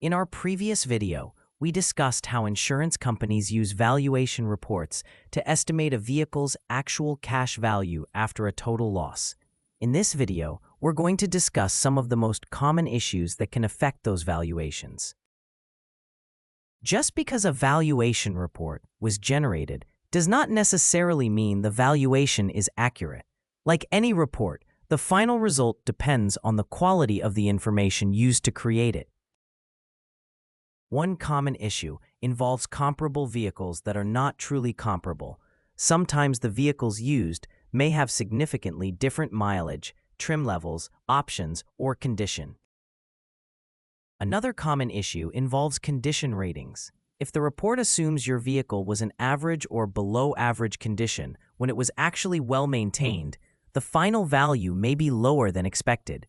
In our previous video, we discussed how insurance companies use valuation reports to estimate a vehicle's actual cash value after a total loss. In this video, we're going to discuss some of the most common issues that can affect those valuations. Just because a valuation report was generated does not necessarily mean the valuation is accurate. Like any report, the final result depends on the quality of the information used to create it. One common issue involves comparable vehicles that are not truly comparable. Sometimes the vehicles used may have significantly different mileage, trim levels, options, or condition. Another common issue involves condition ratings. If the report assumes your vehicle was in average or below average condition when it was actually well maintained, the final value may be lower than expected.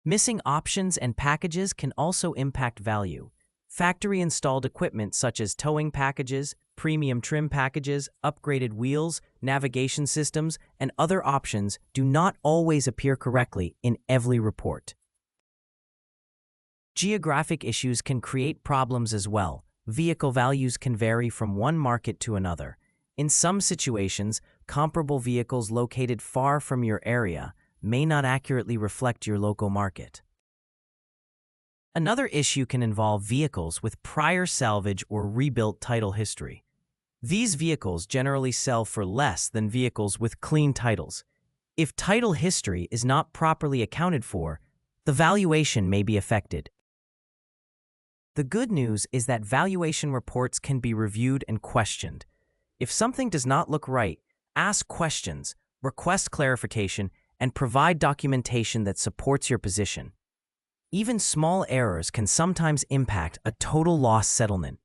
Missing options and packages can also impact value. Factory-installed equipment such as towing packages, premium trim packages, upgraded wheels, navigation systems, and other options do not always appear correctly in every report. Geographic issues can create problems as well. Vehicle values can vary from one market to another. In some situations, comparable vehicles located far from your area may not accurately reflect your local market. Another issue can involve vehicles with prior salvage or rebuilt title history. These vehicles generally sell for less than vehicles with clean titles. If title history is not properly accounted for, the valuation may be affected. The good news is that valuation reports can be reviewed and questioned. If something does not look right, ask questions, request clarification, and provide documentation that supports your position. Even small errors can sometimes impact a total loss settlement.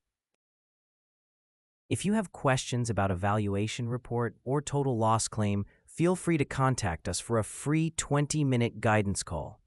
If you have questions about a valuation report or total loss claim, feel free to contact us for a free 20-minute guidance call.